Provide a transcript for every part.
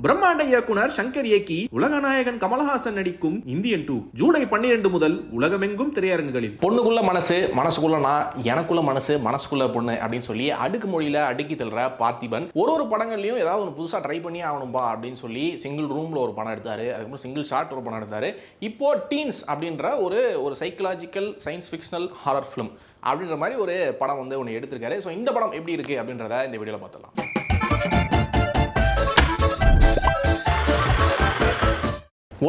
பிரம்மாண்ட இயக்குனர் சங்கர் இயக்கி உலகநாயகன் கமலஹாசன் நடிக்கும் இந்தியன் 2 ஜூலை 12 முதல் உலகமெங்கும் திரையரங்குகளில். பொண்ணுக்குள்ள மனசு, மனசுக்குள்ள நான், எனக்குள்ள மனசு, மனசுக்குள்ள பொண்ணு அப்படின்னு சொல்லி அடுக்கு மொழியில அடுக்கி தள்ளுற பார்த்திபன் ஒரு படங்கள்லையும் ஏதாவது ஒரு புதுசாக ட்ரை பண்ணி ஆகணும்பா அப்படின்னு சொல்லி சிங்கிள் ரூம்ல ஒரு படம் எடுத்தாரு. அதுக்கப்புறம் சிங்கிள் ஷாட் ஒரு படம் எடுத்தாரு. இப்போ டீன்ஸ் அப்படின்ற ஒரு psychological science fictional horror film அப்படின்ற மாதிரி ஒரு படம் வந்து ஒன்று எடுத்திருக்காரு. ஸோ இந்த படம் எப்படி இருக்கு அப்படின்றத இந்த வீடியோவில் பார்த்துலாம்.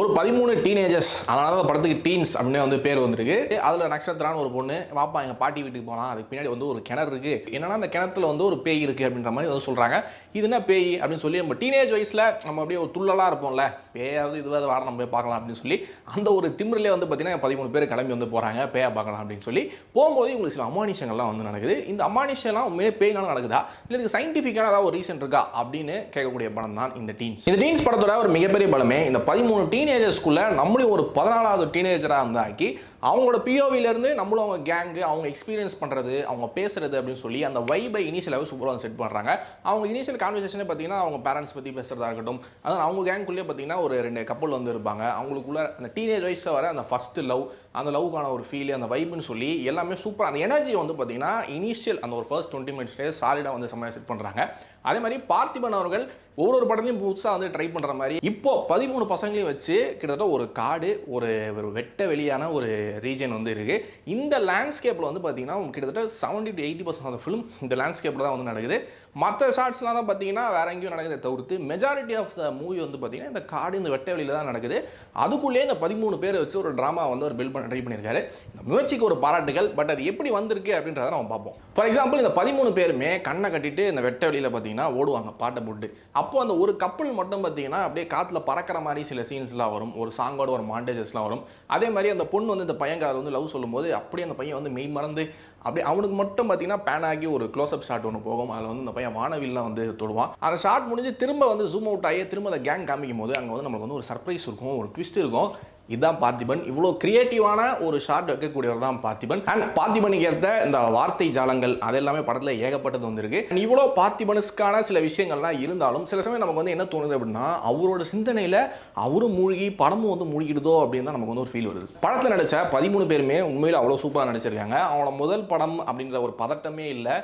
ஒரு 13 டீனேஜர்ஸ், அதனால தான் படத்துக்கு டீன்ஸ் அப்படின்னு வந்து பேர் வந்திருக்கு. அதில் நட்சத்திரான ஒரு பொண்ணு, வாப்பா எங்கள் பாட்டி வீட்டுக்கு போகலாம், அதுக்கு பின்னாடி வந்து ஒரு கிணறு இருக்குது, என்னன்னா அந்த கிணத்துல வந்து ஒரு பேய் இருக்குது அப்படின்ற மாதிரி வந்து சொல்கிறாங்க. இது என்ன பேய் அப்படின்னு சொல்லி நம்ம டீனேஜ் வயசில் நம்ம அப்படியே ஒரு துள்ளலாக இருப்போம்ல, பேயாவது இதுவாது வாட நம்ம போய் பார்க்கலாம் அப்படின்னு சொல்லி அந்த ஒரு திமிரிலே வந்து பார்த்தீங்கன்னா 13 பேர் கிளம்பி வந்து போகிறாங்க பேயா பார்க்கலாம் அப்படின்னு சொல்லி. போகும்போது உங்களுக்கு சில அமானுஷங்கள்லாம் வந்து நடக்குது. இந்த அமானுஷம்லாம் உண்மையே பேய்னாலும் நடக்குதா, இல்லை இதுக்கு சயின்டிஃபிக்கான ஏதாவது ஒரு ரீசன் இருக்கா அப்படின்னு கேட்கக்கூடிய படம் தான் இந்த டீன்ஸ். இந்த டீன்ஸ் படத்தோட ஒரு மிகப்பெரிய பலமே இந்த 13 டீனேஜர்ஸ்குள்ள நம்மளும் ஒரு 14வது டீனேஜராக வந்து ஆக்கி அவங்களோட பிஓவிலேருந்து நம்மளும் அவங்க கேங்கு அவங்க எக்ஸ்பீரியன்ஸ் பண்ணுறது, அவங்க பேசுறது அப்படின்னு சொல்லி அந்த வைபை இனிஷியலாகவே சூப்பராக செட் பண்ணுறாங்க. அவங்க இனிஷியல் கான்வர்சேஷனே பார்த்தீங்கன்னா அவங்க பேரண்ட்ஸ் பற்றி பேசுகிறதா இருக்கட்டும், அதாவது அவங்க கேங்குள்ளே பார்த்தீங்கன்னா ஒரு 2 கப்பல் வந்து இருப்பாங்க. அவங்களுக்குள்ள அந்த டீனேஜ் வயசில் வர அந்த ஃபஸ்ட்டு லவ், அந்த லவ்க்கான ஒரு ஃபீல், அந்த வைப்னு சொல்லி எல்லாமே சூப்பராக அந்த எனர்ஜி வந்து பார்த்தீங்கன்னா இனிஷியல் அந்த ஒரு ஃபர்ஸ்ட் 20 மினிட்ஸ்லேயே சாலிடாக வந்து செம்மையாக செட் பண்ணுறாங்க. அதே மாதிரி பார்த்திபன் அவர்கள் ஒவ்வொரு படத்தையும் புதுசாக வந்து ட்ரை பண்ணுற மாதிரி இப்போ 13 பசங்களையும் வச்சு கிட்டத்தட்ட ஒரு காடு, ஒரு வெட்ட வெளியான ஒரு ரீஜன் வந்து இருக்குது. இந்த லேண்ட்ஸ்கேப்பில் வந்து பார்த்தீங்கன்னா கிட்டத்தட்ட 70 to 80% ஆஃப் ஃபிலிம் இந்த லேண்ட்ஸ்கேப்பில் தான் வந்து நடக்குது. மற்ற ஷார்ட்ஸ்லாம் தான் பார்த்தீங்கன்னா வேற எங்கேயும் நடக்குது தவிர்த்து மெஜாரிட்டி ஆஃப் த மூவி வந்து பார்த்தீங்கன்னா இந்த காடு, இந்த வெட்ட வெளியில் தான் நடக்குது. அதுக்குள்ளேயே இந்த 13 பேரை வச்சு ஒரு ட்ராமா வந்து ஒரு பில்ட் பண்ண ட்ரை பண்ணியிருக்காரு. இந்த முயற்சிக்கு ஒரு பாராட்டுகள். பட் அது எப்படி வந்திருக்கு அப்படின்றத நம்ம பார்ப்போம். ஃபார் எக்ஸாம்பிள் இந்த 13 பேருமே கண்ணை கட்டிட்டு இந்த வெட்ட வெளியில் பார்த்தீங்கன்னா ஓடுவாங்க பாட்டை போட்டு. அப்போ அந்த ஒரு கப்பல் மட்டும் பார்த்தீங்கன்னா அப்படியே காற்றுல பறக்கிற மாதிரி சில சீன்ஸ்லாம் வரும், ஒரு சாங்கோட ஒரு மாண்டேஜஸ்லாம் வரும். அதே மாதிரி அந்த பொண்ணு வந்து இந்த பையன்காரர் வந்து லவ் சொல்லும்போது அப்படியே அந்த பையன் வந்து மெய் மறந்து அப்படியே அவனுக்கு மட்டும் பார்த்தீங்கன்னா பேன் ஆகி ஒரு க்ளோஸ்அப் ஷாட் ஒன்று போகும். அதில் வந்து இந்த பையன் வானவில்லாம் வந்து தொடுவான். அந்த ஷாட் முடிஞ்சு திரும்ப வந்து ஜூம் அவுட் ஆகி திரும்ப அந்த கேங் காமிக்கும் போது அங்கே வந்து நமக்கு வந்து ஒரு சர்ப்ரைஸ் இருக்கும், ஒரு ட்விஸ்ட் இருக்கும். இதுதான் பார்த்திபன். இவ்வளோ கிரியேட்டிவான ஒரு ஷாட் வைக்கக்கூடியவர் தான் பார்த்திபன். அண்ட் பார்த்திபனுக்கு ஏற்ற இந்த வார்த்தை ஜாலங்கள் அது எல்லாமே படத்தில் ஏகப்பட்டது வந்திருக்கு. இவ்வளோ பார்த்திபனுக்கான சில விஷயங்கள்லாம் இருந்தாலும் சில சமயம் நமக்கு வந்து என்ன தோணுது அப்படின்னா அவரோட சிந்தனையில் அவரும் மூழ்கி படமும் வந்து மூழ்கிடுதோ அப்படின்னு தான் நமக்கு வந்து ஒரு ஃபீல் வருது. படத்தில் நடித்த 13 பேருமே உண்மையில் அவ்வளோ சூப்பராக நடிச்சிருக்காங்க. அவங்களோட முதல் படம் அப்படின்ற ஒரு பதட்டமே இல்லை,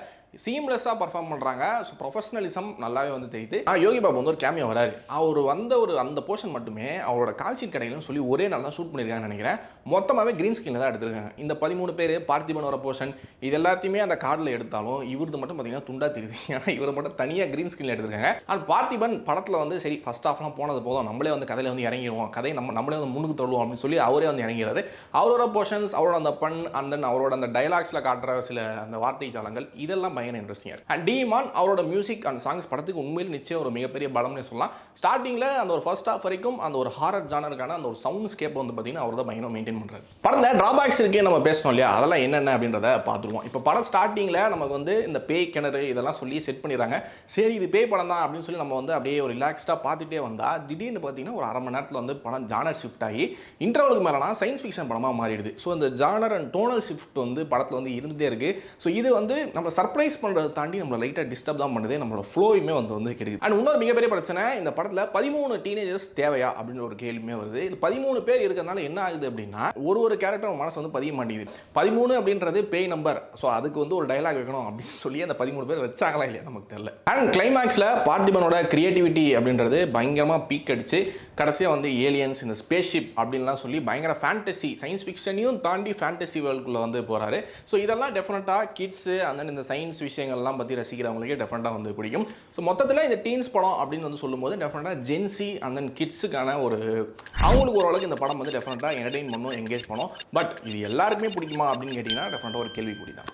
சீம்லெஸ்ஸாக பர்ஃபார்ம் பண்ணுறாங்க. ஸோ ப்ரொஃபஷனலிசம் நல்லாவே வந்து தெரியுது. யோகி பாபு வந்து ஒரு கேமியோ வராரு. அவர் வந்த அந்த போர்ஷன் மட்டுமே அவரோட கால்ஷீட் கடையிலும் சொல்லி ஒரே நாள் தான் ஷூட் பண்ணியிருக்காங்கன்னு நினைக்கிறேன். மொத்தமாகவே கிரீன் ஸ்க்ரீனில் தான் எடுத்திருக்காங்க. இந்த 13 பேர் பார்த்திபன் வர போர்ஷன் இது எல்லாத்தையுமே அந்த கார்டில் எடுத்தாலும் இவரது மட்டும் பார்த்தீங்கன்னா துண்டா தெரியுது. ஏன்னா இவரை மட்டும் தனியாக கிரீன் ஸ்க்ரீனில் எடுத்திருக்காங்க. ஆனால் பார்த்திபன் படத்தில் வந்து சரி ஃபர்ஸ்ட் ஹாஃப்லாம் போனது போதும், நம்மளே வந்து கதையில் வந்து இறங்கிடுவோம், கதையை நம்மளே வந்து முன்னுக்கு தள்ளுவோம் அப்படின்னு சொல்லி அவரே வந்து இறங்கிறாரு. அவரோட போர்ஷன்ஸ், அவரோட அந்த பண், அண்ட் தென் அவரோட அந்த டைலாக்ஸில் காட்டுற சில அந்த வார்த்தை ஜாலங்கள் இதெல்லாம் பயங்கர இன்ட்ரெஸ்டிங்காக. டீமான் அவரோட மியூசிக் அண்ட் சாங்ஸ் படத்துக்கு உண்மையில் நிச்சயம் ஒரு மிகப்பெரிய பலம்னு சொல்லலாம். ஸ்டார்டிங்கில் அந்த ஒரு ஃபர்ஸ்ட் ஹாஃப் வரைக்கும் அந்த ஒரு ஹாரர் ஜானருக்கான அந்த ஒரு சவுண்ட் ஸ்கேப் வந்து பார்த்தீங்கன்னா அவர் தான் பயங்கரம் மெயின்டைன் பண்ணுறாரு. படத்தில் டிராபேக்ஸ் இருக்கே நம்ம பேசணும் இல்லையா, அதெல்லாம் என்னென்ன அப்படின்றத பார்த்துருவோம். இப்போ படம் ஸ்டார்டிங்கில் நமக்கு வந்து இந்த பேய் கிணறு இதெல்லாம் சொல்லி செட் பண்ணிடுறாங்க. சரி இது பேய் படம் தான் அப்படின்னு சொல்லி நம்ம வந்து அப்படியே ஒரு ரிலாக்ஸ்டாக பார்த்துட்டே வந்தால் திடீர்னு பார்த்தீங்கன்னா ஒரு அரை மணி நேரத்தில் வந்து படம் ஜானர் ஷிஃப்ட் ஆகி இன்டர்வலுக்கு மேலேனா சயின்ஸ் ஃபிக்ஷன் படமாக மாறிடுது. ஸோ இந்த ஜானர் அண்ட் டோனல் ஷிஃப்ட் வந்து படத்தில் வந்து இருந்துகிட்டே இருக்குது. ஸோ இது வந்து நம்ம சர்ப்ரைஸ் பண்ணுறதை தாண்டி நம்மளை லைட்டாக டிஸ்டர்ப் தான் பண்ணுது, நம்மளோட ஃப்ளோயுமே வந்து கிடைக்குது. அண்ட் இன்னொரு மிகப்பெரிய பிரச்சனை இந்த படத்தில் 13 டீனேஜர்ஸ் தேவையா அப்படின்ற ஒரு கேள்வியுமே வருது. இது 13 பேர் இருக்கிறதுனால என்ன ஆகுது அப்படின்னா ஒரு கேரக்டர் மனசு வந்து பதிய மாட்டேங்குது. 13 அப்படின்றது பேய் நம்பர், ஸோ அதுக்கு வந்து ஒரு டைலாக் வைக்கணும் அப்படின்னு சொல்லி அந்த 13 பேர் வச்சாங்களா இல்லையா நமக்கு தெரியல. அண்ட் கிளைமேக்ஸில் பார்த்திபனோட கிரியேட்டிவிட்டி அப்படின்றது பயங்கரமாக பீக் அடிச்சு கடைசியாக வந்து ஏலியன்ஸ், இந்த ஸ்பேஸ் ஷிப் அப்படின்லாம் சொல்லி பயங்கர ஃபேண்டசி சயின்ஸ் ஃபிக்ஷனையும் தாண்டி ஃபேண்டசி வேர்ல்டுக்குள்ளே வந்து போகிறாரு. ஸோ இதெல்லாம் டெஃபினட்டாக கிட்ஸு அந்த இந்த சயின்ஸ் விஷயங்கள்லாம் பற்றி ரசிக்கிறவங்களுக்கே டெஃபினட்டாக வந்து பிடிக்கும். ஸோ மொத்தத்தில் இந்த டீன்ஸ் படம் அப்படின்னு வந்து சொல்லும்போது டெஃபினட்டாக ஜென்சி அண்ட் தென் கிட்ஸுக்கான ஒரு அவங்களுக்கு ஓரளவுக்கு இந்த படம் வந்து டெஃபினட்டாக என்டர்டெயின் பண்ணும், என்கேஜ் பண்ணும். பட் இது எல்லாருக்குமே பிடிக்குமா அப்படின்னு கேட்டிங்கன்னா டெஃபினட்டாக ஒரு கேள்விக்குறி தான்.